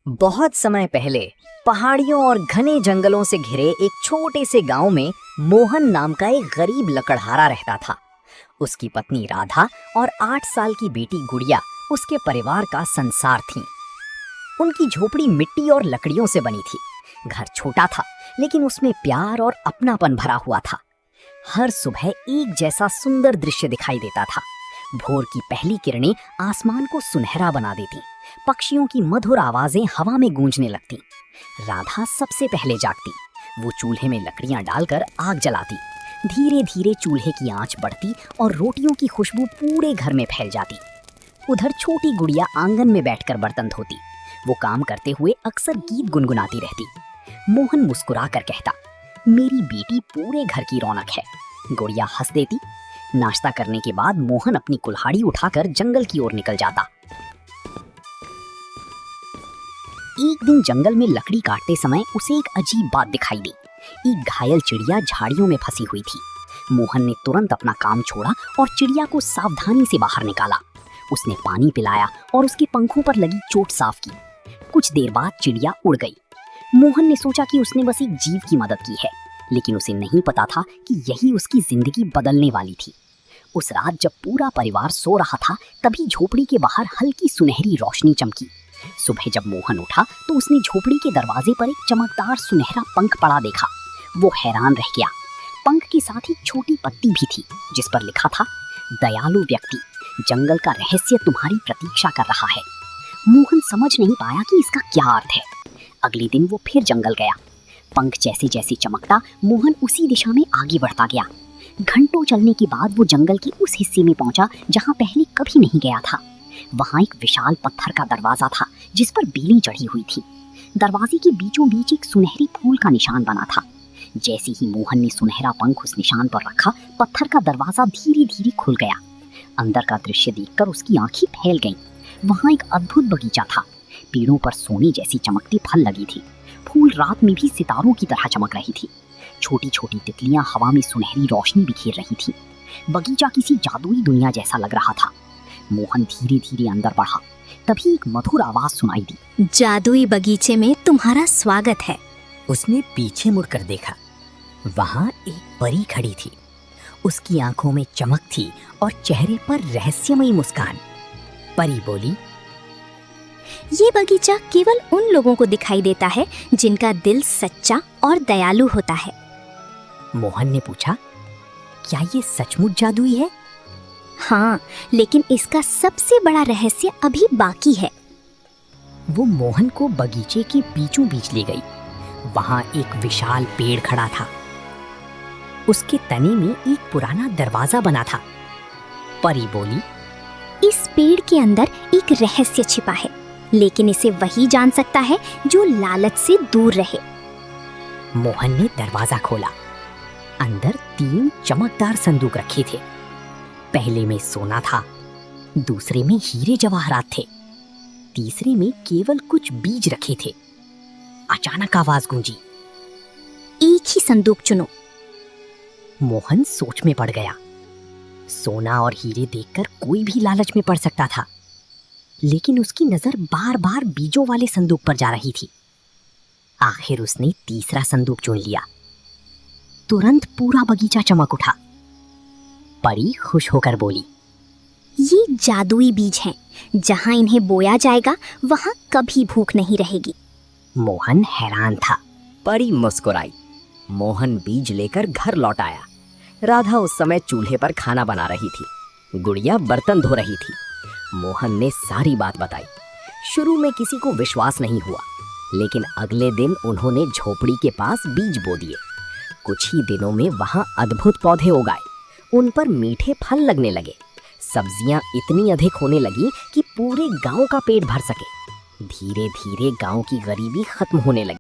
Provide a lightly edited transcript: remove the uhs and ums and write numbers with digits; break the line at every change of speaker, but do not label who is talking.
बहुत समय पहले पहाड़ियों और घने जंगलों से घिरे एक छोटे से गांव में मोहन नाम का एक गरीब लकड़हारा रहता था। उसकी पत्नी राधा और 8 साल की बेटी गुड़िया उसके परिवार का संसार थीं। उनकी झोपड़ी मिट्टी और लकड़ियों से बनी थी। घर छोटा था, लेकिन उसमें प्यार और अपनापन भरा हुआ था। हर सुबह एक जैसा सुंदर दृश्य दिखाई देता था। भोर की पहली किरणें आसमान को सुनहरा बना देती, पक्षियों की मधुर आवाजें हवा में गूंजने लगती। राधा सबसे पहले जागती। वो चूल्हे में लकड़ियां डालकर आग जलाती। धीरे धीरे चूल्हे की आंच बढ़ती और रोटियों की खुशबू पूरे घर में फैल जाती। उधर छोटी गुड़िया आंगन में बैठकर बर्तन धोती। वो काम करते हुए अक्सर गीत गुनगुनाती रहती। मोहन मुस्कुरा कर कहता, मेरी बेटी पूरे घर की रौनक है। गुड़िया हंस देती। नाश्ता करने के बाद मोहन अपनी कुल्हाड़ी उठाकर जंगल की ओर निकल जाता। एक दिन जंगल में लकड़ी काटते समय उसे एक अजीब बात दिखाई दी। एक घायल चिड़िया झाड़ियों में फंसी हुई थी। मोहन ने तुरंत अपना काम छोड़ा और चिड़िया को सावधानी से बाहर निकाला। उसने पानी पिलाया और उसके पंखों पर लगी चोट साफ की। कुछ देर बाद चिड़िया उड़ गई। मोहन ने सोचा कि उसने बस एक जीव की मदद की है, लेकिन उसे नहीं पता था कि यही उसकी जिंदगी बदलने वाली थी। उस रात जब पूरा परिवार सो रहा था, तभी झोपड़ी के बाहर हल्की सुनहरी रोशनी चमकी। सुबह जब मोहन उठा तो उसने झोपड़ी के दरवाजे पर एक चमकदार सुनहरा पंख पड़ा देखा। वो हैरान रह गया। पंख के साथ एक छोटी पत्ती भी थी, जिस पर लिखा था, दयालु व्यक्ति, जंगल का रहस्य तुम्हारी प्रतीक्षा कर रहा है। मोहन समझ नहीं पाया कि इसका क्या अर्थ है। अगले दिन वो फिर जंगल गया। पंख जैसे जैसे चमकता, मोहन उसी दिशा में आगे बढ़ता गया। घंटों चलने के बाद वो जंगल के उस हिस्से में पहुंचा जहां पहले कभी नहीं गया था। वहां एक विशाल पत्थर का दरवाजा था, जिस पर बेलें चढ़ी हुई थी। दरवाजे के बीचों बीच एक सुनहरी फूल का निशान बना था। जैसे ही मोहन ने सुनहरा पंख उस निशान पर रखा, पत्थर का दरवाजा धीरे धीरे खुल गया। अंदर का दृश्य देखकर उसकी आंखें फैल गईं। वहां एक अद्भुत बगीचा था। पेड़ों पर सोने जैसी चमकती फल लगी थी। फूल रात में भी सितारों की तरह चमक रही थी। छोटी छोटी तितलियां हवा में सुनहरी रोशनी बिखेर रही थी। बगीचा किसी जादुई दुनिया जैसा लग रहा था। मोहन धीरे धीरे अंदर बढ़ा। तभी एक मधुर आवाज सुनाई दी,
जादुई बगीचे में तुम्हारा स्वागत है।
उसने पीछे मुड़कर देखा। वहां एक परी खड़ी थी। उसकी आंखों में चमक थी और चेहरे पर रहस्यमयी मुस्कान। परी बोली,
ये बगीचा केवल उन लोगों को दिखाई देता है जिनका दिल सच्चा और दयालु होता है।
मोहन ने पूछा, क्या ये सचमुच जादुई है?
हाँ, लेकिन इसका सबसे बड़ा रहस्य अभी बाकी है।
वो मोहन को बगीचे के बीचों बीच ले गई। वहां एक विशाल पेड़ खड़ा था। उसके तने में एक पुराना दरवाजा बना था। परी बोली,
इस पेड़ के अंदर एक रहस्य छिपा है, लेकिन इसे वही जान सकता है जो लालच से दूर रहे।
मोहन ने दरवाजा खोला। अंदर 3 चमकदार संदूक रखे थे। पहले में सोना था, दूसरे में हीरे जवाहरात थे, तीसरे में केवल कुछ बीज रखे थे। अचानक आवाज गूंजी,
एक ही संदूक चुनो।
मोहन सोच में पड़ गया। सोना और हीरे देखकर कोई भी लालच में पड़ सकता था, लेकिन उसकी नजर बार बार बीजों वाले संदूक पर जा रही थी। आखिर उसने तीसरा संदूक चुन लिया। तुरंत पूरा बगीचा चमक उठा। परी खुश होकर बोली,
ये जादुई बीज हैं। जहां इन्हें बोया जाएगा वहां कभी भूख नहीं रहेगी।
मोहन हैरान था। परी मुस्कुराई। मोहन बीज लेकर घर लौट आया। राधा उस समय चूल्हे पर खाना बना रही थी। गुड़िया बर्तन धो रही थी। मोहन ने सारी बात बताई। शुरू में किसी को विश्वास नहीं हुआ, लेकिन अगले दिन उन्होंने झोपड़ी के पास बीज बो दिए। कुछ ही दिनों में वहां अद्भुत पौधे उगाए। उन पर मीठे फल लगने लगे। सब्जियां इतनी अधिक होने लगी कि पूरे गांव का पेट भर सके। धीरे धीरे गांव की गरीबी खत्म होने लगी।